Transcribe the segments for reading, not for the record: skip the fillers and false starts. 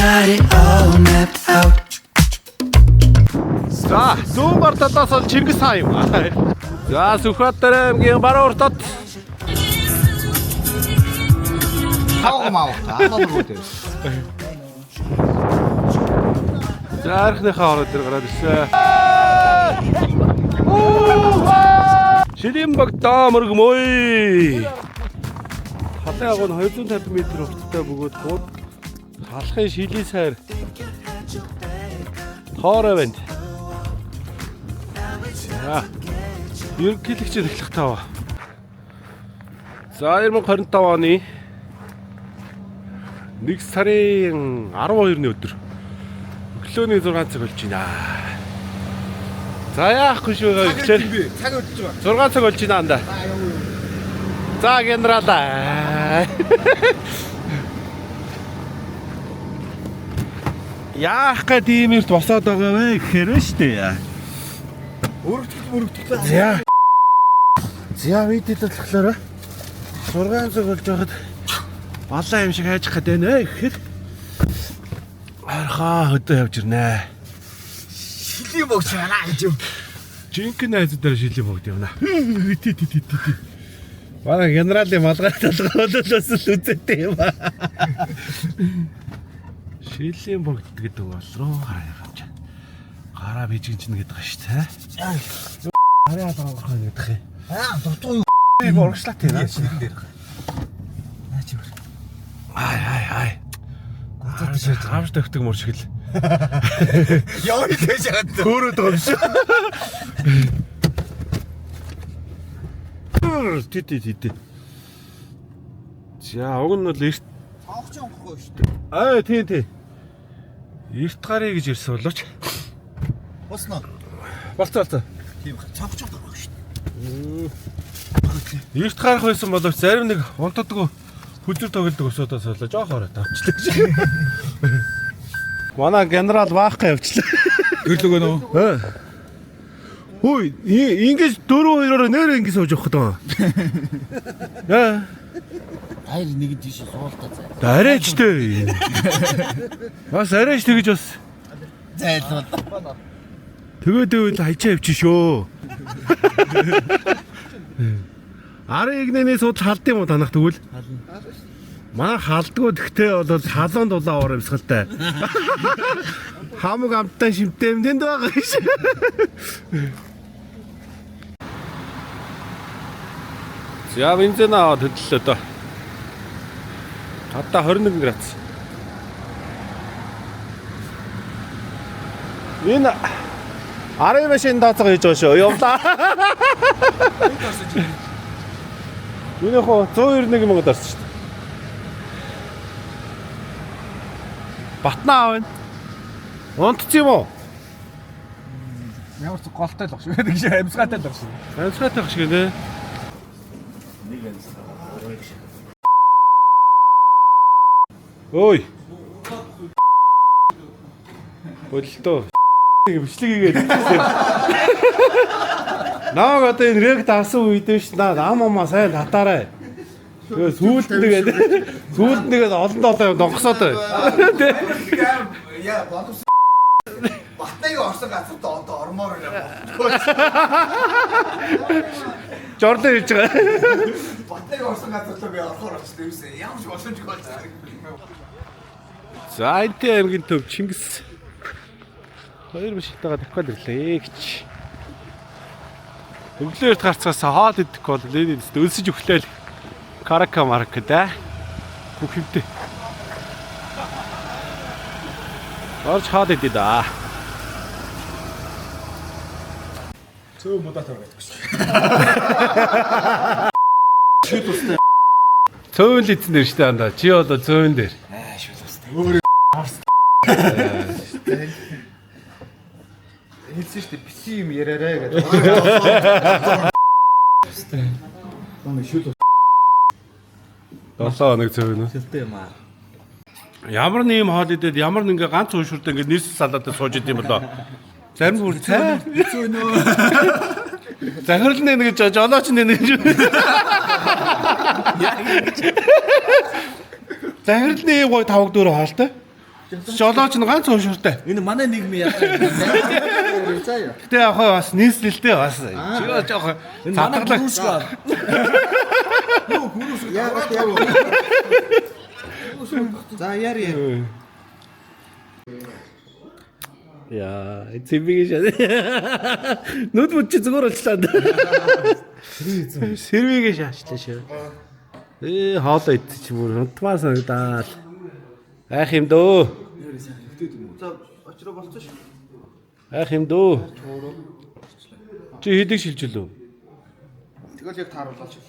got it all mapped out. За, зүүн бардадаас бол Чингис хаан юм. За, Сүхбаатар аймгийн баруун уртад Хавмаа таалал үү. за архныхаа ороод ир гараад ирсэн. Шилэн багтаа мөргмөй. Халын агуу нь 250 м урттай бөгөөд халахын шилийн сайр хоорой байна. За, ерөнхийлөгч эхлэх тав. За 2025 оны 1 сарын 12-ны өдөр өглөөний 6 цаг болж байна. За яахгүй шүү гэхээр Цаг өдж байгаа. 6 цаг болж байна анда. За генерал. Яах гээд иймэрт босоод байгаа вэ гэхээр шүү дээ. Өргөдөл. За. За видео болохоор 6 цаг болж байхад балаа юм шиг хайчих гээд байна гэхэд архаа хөдөө явж ирнэ. Шилийн богч байна гэж юм. Жинхэнэ найзуудаар шилийн богд явна. Манай генералын малгай толгойлолоос л үзэтэй юм аа. Шилийн богд гэдэг бол руу гараа явж. Гараа бижигчин гэдэг ба шүү дээ. Хараа доогох гэдэг юм. Дутуу юу. Би урагшлаа тийм аа. Дээр. Наач юу. Ай. Гавж тавьдаг мөр шиг л. Яа хийж байгаа. Хөөрөд байгаа юм шиг. Тий. За, уг нь бол эрт Цаавч онгохгүй шүү дээ. тий. Эрт гарыг гэж ирсэн болооч. Босноо. Болцоо. Тийм цаавч онгохгүй шүү дээ. Эрт гарах байсан боловч зарим нэг унтадгүй хүзэр тоглодог өсөөдөөс болоо жоох ороод авчлаа гэж. Манай генерал баахга явчлаа. Гэрлөг нөө. Хөөе, ингэж 4-2-оор нэр ингэ сууж явах гэдэг. Яа. Хайр нэг тийш суултаа заа. Арайч дээ. Бас арайч тэгэж бас. Зайлвал. Тэгээд хайчаа явчих шүү. Арын игнэний судал халд юм уу танах тэгвэл? Манай халдгүй тэгтээ бол халуун дулаан уур юмсгалтай. Хамаг амттай шимтэй юм тэнд байгаа гэж. За бензин аваад хөдлөлөө дөө. Гадаа 21 градус. Энэ арын машин даацгаа хийж байгаа шүү. Явлаа. Миний хоо 191 мянга дарсан шүү дээ. Батнаа авна. Унтц юм уу? Ямар ч голтой л баг шүү. Нэг шиг амьсгаатай л баг шүү. Амьсгаатай баг шиг нэ. Ой. Болтоо. Нэг бичлэг хийгээд. Нааг одоо энэ рэг таасан үед биш нам сайн татаарай. Тэгээ сүүлд нэгээд олон долоо донгосоод бай. Яа бодос. Батныг орсон газарт одоо ормоор байна. Жордон хийж байгаа. Батныг орсон газарт би орохоор очсон юм шиг ямар ч боломжгүй болж байгаа. За энтэй аймгийн төв Чингис 2 машинтайгаа давхад ирлээ гэж. Өглөөрт гарцгаас хаад идэх бол энэ өлсөж өглөөл карака марка да. Бүх юмтэй. Орж хаад идэ да. Цөө модат орох гэж. Шүд устай. Цөөн л эзэн дээр штэ анда. Чи бол цөөн дээр. Шүд устай. Хэлсэн шүү дээ бити юм яраарэ гэдэг. Таны шүд 7 хоног цөөн үү? устай юм аа. Ямар нэг юм хоол идээд ямар нэг ганц уушуртай ингэ нэрс салаатад сууж идэм болоо. Зарим бүр цай. Захирал нэг жолооч нэг. Захиралны гой тавг дөрөв хаалтай. Жолооч нь ганц уушуртай. Энэ манай нийгмийн яа. Заяа. Гэтэ яг хаа бас нийслэлтэй бас. Чигээ жоох Энэ манай цатгалаа. гүрүүсгэр. За яри. Яа, эцэбиг шээ. Нүд мөч зүгээр болчлаа. Сэрвийг шаачлаа шүү. Хоолоо идчих бүр унтмаар санагдаад. Айх юм дөө. За очроо болцсон шүү. Айх юм дөө. Чи хэдийг шилжүүлв? Тэгэл яг тааруулаач.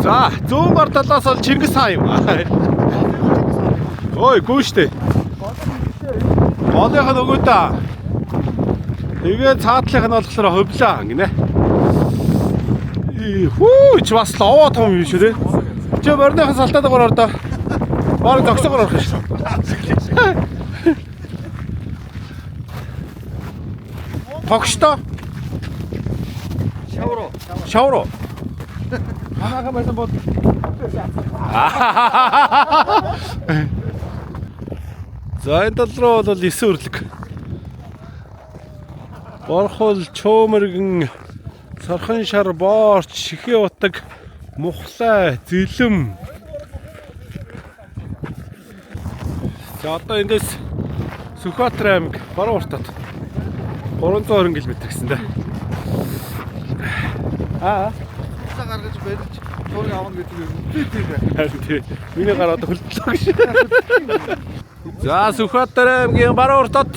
За, зүүн гар талаас бол Чингис хаан юм. Ой, гүйштэй. Голынх нь өгөө та. Тэгээ цаатлынх нь болохоор хөвлөө гинэ. Хүү, чи бас лоо том юм шүү дээ. Чи борныхан салтаад байгаа ордоо. Бараг зогсоогоор орох шүү. Тогштой. Шавро. Манайхан байсан бол За энэ тал руу бол 9 өрлөг. Борхол, чөмөргөн, сархан шар, боорч, шихээ утаг, мухлай, зэлэм. За одоо эндээс Сүхбаатар аймаг баруун уртад 320 км гэсэн дээ. Гаргаж барьж туурыг авах гэдэг юм. Харин миний гар одоо хөлдлөө гэж. За Сүхбаатар аймгийн баруун уртад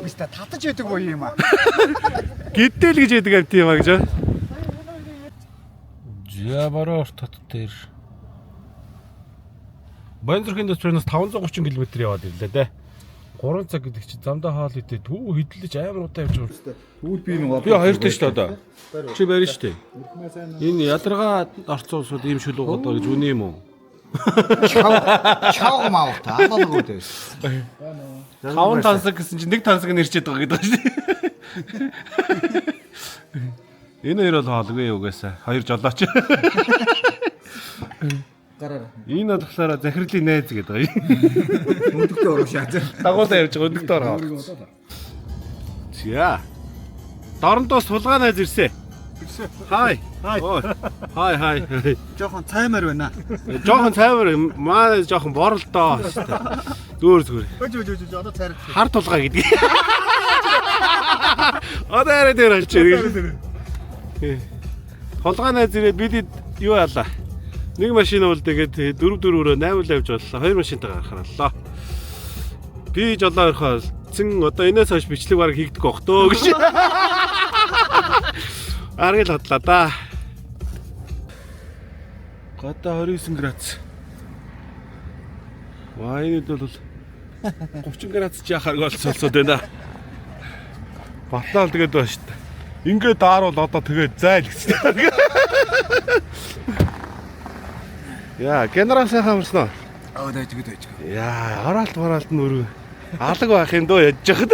Биш та татаж байдаг боо юм аа. Гэтэл гэж яддаг амт юм а гэж. За баруун уртад дээр Баянзүрхийн дэвчрээс 530 км яваад ирлээ дээ. 3 цаг гэдэг чинь замдаа хаал идэ түү хөдлөж амар удаа явж байгаа. Тэгвэл би нэг Би хоёртой шүү дээ одоо. Чи барина шүү дээ. Энэ ядаргаа орцсон улсууд ийм шүл угаад байгаа гэж үний юм уу? чав маа та алгалгүй дээ. 5 тансаг гэсэн чинь 1 тансаг нэрчээд байгаа гэдэг шүү дээ. Энэ хоёр бол хоолгүй угаасаа. Хоёр жолооч. Гараар. Энэ болохоор захирлын найз гэдэг байгаа юм. Өндөгтэй орох шаа. Дагуулаа явж байгаа өндөгтэй ороо. За. Дорндоо сулгаа найз ирсэн. Хай. Хай. Жохон цаймаар байна. Жохон цайвар маа жохон боролдоо шүү дээ. Зүгээр. Өж одоо цайрах. Хар тулгаа гэдэг. Одоо арай дээр олчих. Тулгаа найз ирээд бид юу яалаа? Нэг машин уулдгээд 4-4-өөр 8 л явж боллоо. 2 машинтайгаар гарахлаа. Би жолоо орхоо цэн одоо энэс хойш бичлэг баг хийгдэх байх төө гэж. Аргил хотлаа да. Гадаа 29 градус. Вайнууд бол 30 градус ч яхаар голцолцоод байна. Батлал тэгээд байна шүү дээ. Ингээд дааруул одоо тэгээд зайл гэсэн. Яа, генерал сайхан амарсан уу? Дайж. Яа, оралт нь өрөө. Алаг байх юм дөө ядж хахад.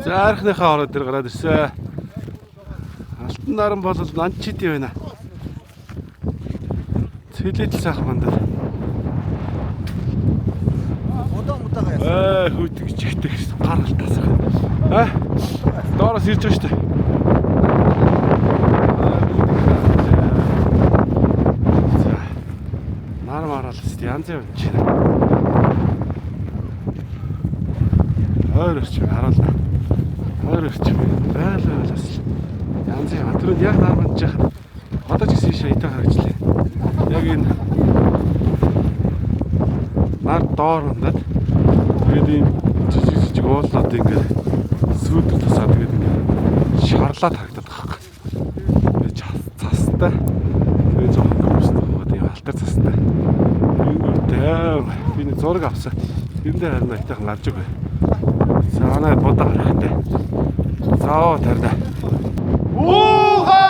За архныхаа ороод дээр гараад ирсэн. Алтан наран бол нанчид байна. Цэлэдэл сайхан мандаа. Удаага. Хүйтгэж ихтэй гар алтаасаа. Доороос ирж байгаа шүү дээ. Маралс янз юм чи. Ойрч харуулна. Ойрч байлаас янз юм. Түрүүнд яг наамж яхад одоо ч гэсэн шийдэ харагчлаа. Яг энэ нар доорондод тэгээд энэ жижиг уулаад ингээд сүйдэл тусаад тэгээд ингээд шарлаад харагдаад байгаа юм. Цастай. Тэгээд жоохон гомстой байгаа. Тийм алтар цастай. Би нэг зураг авсан. Эндээ харин айтайхан гарч өгөө. За манай бодоо гарах хэрэгтэй. За тарда. Уухаа!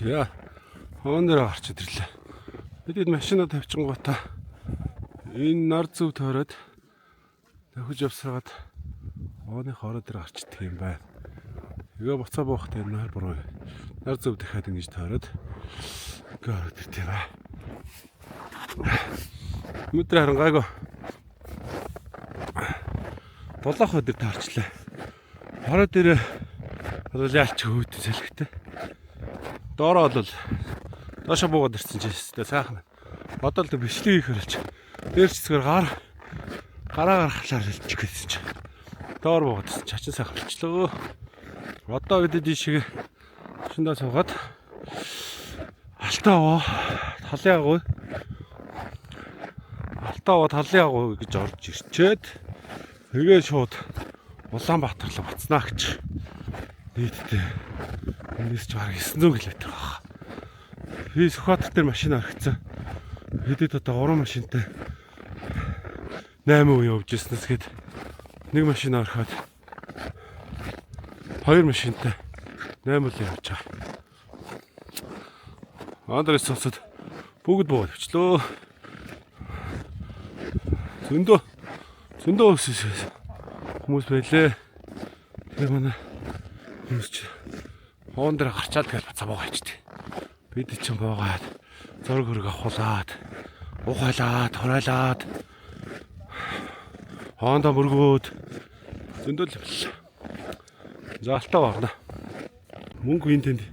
За. Хоон дээр гарч ирлээ. Бид машинаа тавьчихгоотаа энэ нар зүв тойроод давхиж явсараад хооны хороо дээр гарчдаг юм байна. Тэгээ буцаа бооход энэ нар буруу. Нар зүв дахиад ингэж тойроод ингээ ороод ирт юм аа. Өдөр харин гайгүй. Долоох өдөр таарчлаа. Хороо дээр бол яалч хөөд зэлхтэй. Доороо бол доошо буугаад ирсэн ч гэсэн сайхан. Одоо л бичлэг хийхээр ч дээр цэцгээр гараа гаргахлаар хэлчих гэсэн чи. Доор буугаад ирсэн чачин сайхан болчлоо. Одоо бид дийшээ шиндаа суугаад Алтаа талын агуу гэж орж ирчээд тэгээ шууд Улаанбаатар руу буцнаа гэж. Нийтдээ энэс ч бараг 900 км баг. Би Сүхбаатар дээр машин орхицсан. Хэдэд одоо 3 машинтай 8 үе явж ирснээс гээд нэг машин орхиод 2 машинтай 8 үе явж байгаа. Андрес сонсоод бүгд буугаад өчлөө. Зөндөө өсөс хүмүүс байлээ. Тэгээ манай хүмүүс ч хоон дээр гарчаад тэгэл бацаа буугаа ичтэй. Бид чинь буугаад зураг хөрөг авахулаад ухайлаад хоройлаад хондоо мөргөөд зөндөө л явлаа. За алтаа барна. Мөнгө энтэнд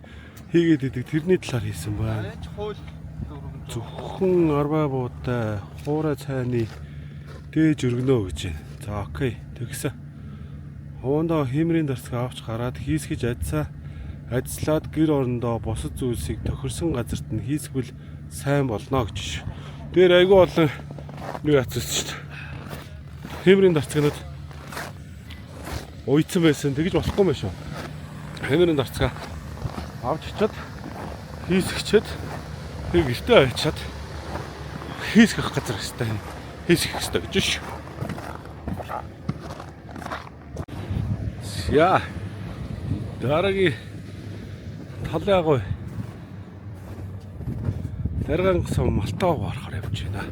хийгээд идэг тэрний талаар хийсэн байна. Зөвхөн арбаа буутай хуурай цайны дээж өргөнөө гэж байна. За окей. Тэгсэн. Хоондоо хэмрийн дарцгаа авч гараад хийсгэж ажиллаад гэр орондоо босод зүйлсийг тохирсон газарт нь хийсгвэл сайн болно гэж. Дээр айгүй болон юу яцсан шүү дээ. Хэмрийн дарцгаанууд уйдсан байсан. Тэгэж болохгүй юм шүү. Хэмрийн дарцгаа авч очиод хийсгчээд тэг гэртээ очиод хийсгэх газар хэвээр хийсгэх хэрэгтэй гэж шүү. Яа. Дараагийн талын агуу Дарган сум Малтаа гарахаар явж байна.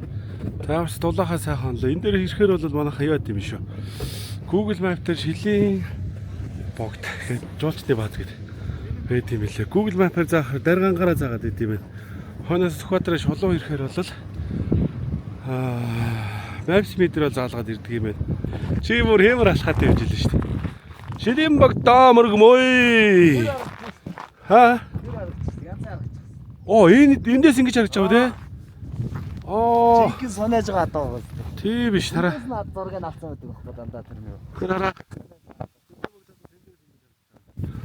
Таавс дулаахаа сайхан л энэ дээр ирэхээр бол манайха юу яд юм шүү. Google Map дээр шилийн богд гэж жуулчны бааз гэдэг байт юм лээ. Google Map-аар заахаар Даргангараа заагаад байт юм байна. Хоноос Сүхбаатараа шулуу ирэхээр бол Maps метрээр заалгаад ирдэг юм байна. Чи бүр хэмэр алхаад явж илээ шүү дээ. Шилийн богдоо мөргмөй. Ха? Оо эндээс ингэж харагдаж байгаа те. Оо. Жинхэнэ санааж байгаа даа бол. Тий биш тараа. Наад зургийг авсан байдаг байхгүй дандаа тэр нөө. Хараа.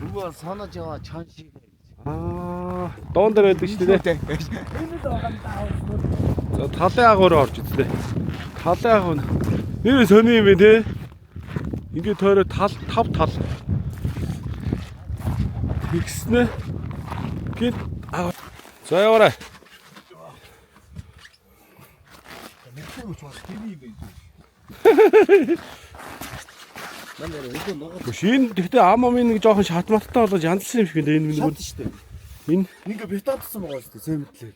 Үгүй санааж байгаа чан шиг. Доон дээр байдаг шүү дээ. За талын агуур орж үзлээ. Талын агуу нэр сони юм бэ те. Ингээд тойроо тав тал. Тэгснэ. Гин за яваарай. Шин тэгтээ ам амын нэг жоохон шатматтай болоод янзлсан юм шиг энэ Шат шүү дээ. Энэ Ингээ битаадсан байгаа шүү дээ. Сэмтлээ.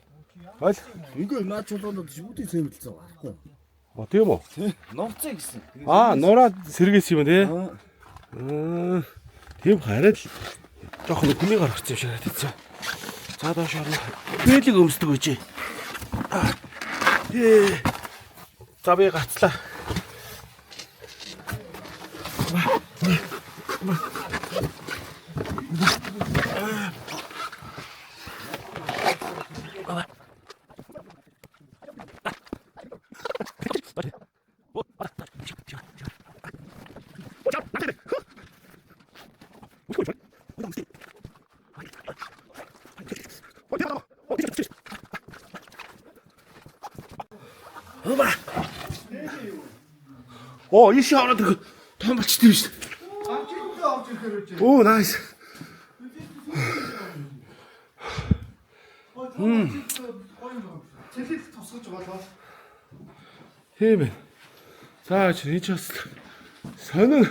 аль Ингээ наад чулуунууд шүүдийн сэмтлсэн байхгүй. тийм үү? Нурцаа гэсэн. Нураад сэргээс юм тий. Тийм хараад л жоохон хүний гар гарсан юм шиг хараад ийцээ. За доош орно. Бэлэг өмсдөг үжи. За би гацлаа. Оо, иш хараад том болчихсон юм шүү дээ. авч ирэхээр үгүй. Оо, nice. Цэлэл тусгаж болоо. Тийм ээ. За чи энэ ч бас сонин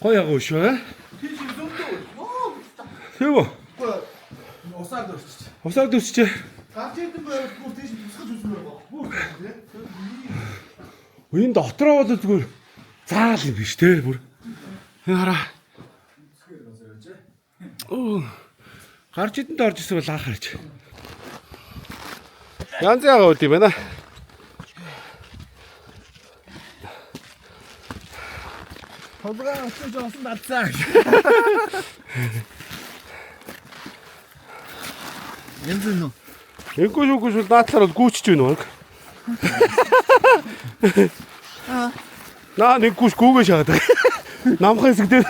гоё агуу шүү аа. Тийш зөндөө. Тийм үү? Ус Усаар дөрчиж. Гарч идэм байвал бүр тийш тусгаж үзмээр байна. Бүр тийм. Үеийн дотроо бол зүгээр заал юм биш те бүр. Энэ хараа. Гарч идэнд орж ирсэн бол анх харж. Янз яага үт юм байна. Толгой очиж осон дацаа. Янз нь. Эггүй шүүгүй наадлаар бол гүйчж байна уу? Наа нэггүйш гүүгээ шахаад. Намхан хэсэг дээр.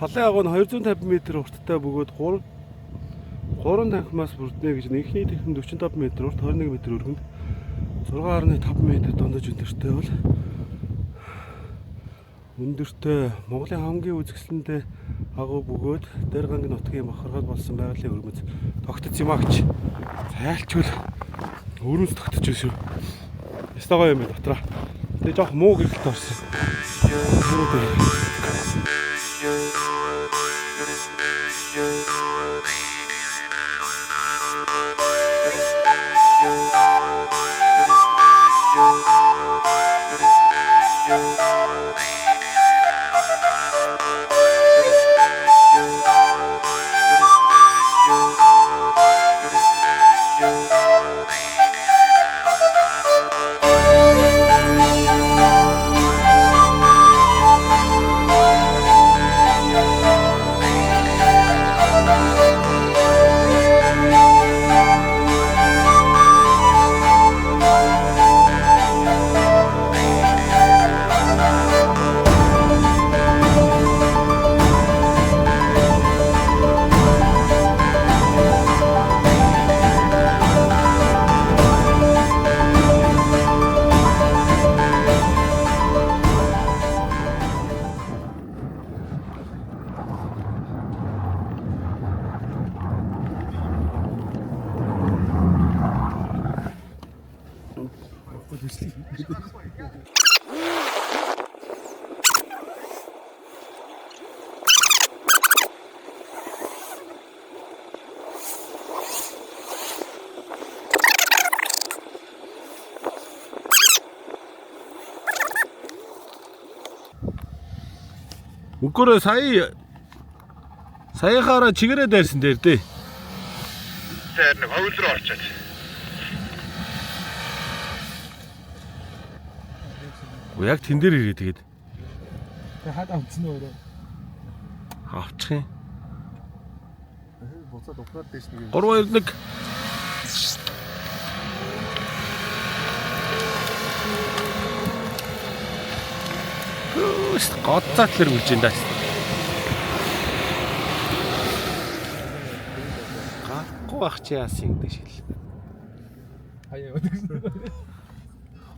Халын агуу нь 250 м урттай бөгөөд 3 танхимаас бүрднэ гэж нэгний танхим 45 м урт 21 м өргөнд 6.5 м дундаж өндөртэй бол өндөртэй Монголын хамгийн үзэсгэлэнтэй агуу бөгөөд дээр гангийн нутгийн бахархал болсон байгалийн өргөмөц тогтсон юм а гэж зайлчгүй өөрөөс тогтож шүү. Ястагай юм дотроо. Тэгээ жоох муу гэрэлт орсон. Үгээрээ саяхаараа чигээрээ дайрсан дээр дээ. Тэр нэг хөвөл рүү орчод. Яг тэн дээр ирээ тэгээд. Тэг хаад авчихсан уу өөрөө. Авчих юм. Буцаад ухраад дэш нэг. 3 2 1 Гоцаад л үргэлж энэ даас. Гахгүй ах чи яасан гэдэг шил. Хаяа өдөрсөн.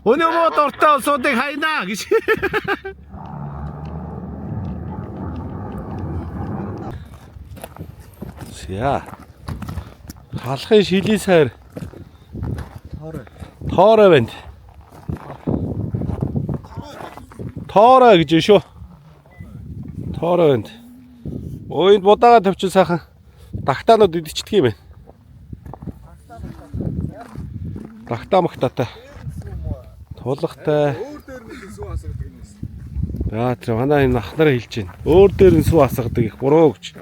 Өнөө мод дуртай улсуудыг хайнаа гэж. Яа. Халахын шилийн сайр. Тоорой байна. Тоорой гэж шүү. Тоорой байна. Өөнд будаага тавьчих сайхан. Дагтаанууд идчихдэг юм байна. Дагтаа магтаатай. Тулгатай. Өөр дээр нэг сүү асгадаг юм байна. За тэр манай энэ ах нараа хэлж байна. Өөр дээр нь сүү асгадаг их буруу гэж.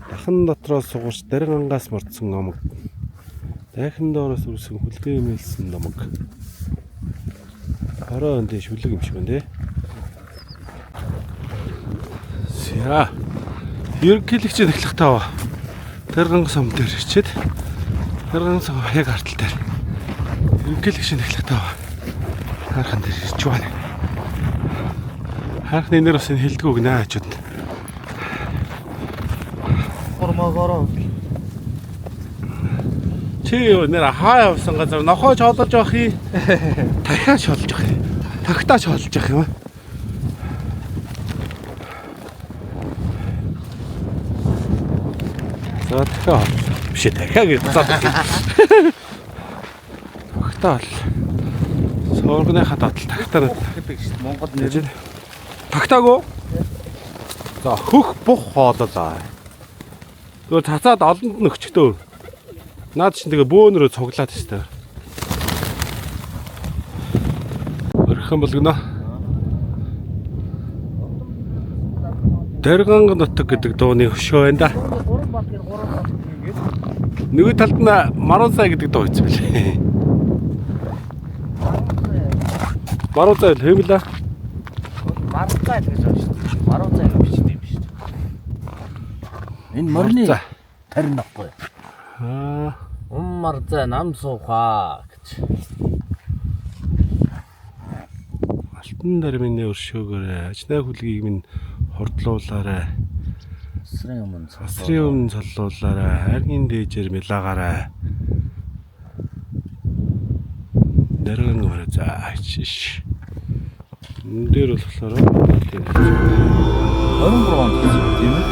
Дахин дотроос сугаарч даргангаас мордсон номог. Дахин доороос үрсэн хүлгээ имэлсэн номог. Ороо энэ шүлэг юм шиг байна те. Ся. Ерөнхийлөгч нэглэх тав. Дарганг сум дээр ирчээд дарганг сум яг артал дээр. Ерөнхийлөгч нэглэх тав. Хархан дээр ирж байна. Харахны нэр бас энэ хэлдэг үг наа хажууд. Ормогоороо. Чи нэр хаа явсан газар нохооч холдож явах юм. Дахиад шолж явах юм. Тагтаач холж явах юм. За дахиад биш дахиад гэж бодоод. Тагтаа бол. Сооргоны хадаад тагтаа гэдэг шүү дээ. Монгол нэр. Тагтаагүй. За хөх бух хоололаа. Тэгвэл цацаад олонд нь өчтөө. Наад чинь тэгээ бөөнөрөө цуглаад штэ. Өрхөн болгоно. Дэрганг нутаг гэдэг дууны хөшөө байна да. Нөгөө талд нь Марунцай гэдэг дуу хийсэн байлээ. Марунцай хэмлээ. Марунцай гэж байна шүү дээ. Марунцай гэж бичдэг юм шүү дээ. Энэ морины тарин нахгүй. Марунцай нам суухаа гэж. Алтан дармины өршөөгөөр ажнаа хүлгийг минь хордлуулаарай. Асрын өмнө цоллуулаарай. Хайргийн дээжээр мэлаагаарай. Дэргэн мөрөө заачиш. Энэ дээр болохоор 23 онд тийм үү?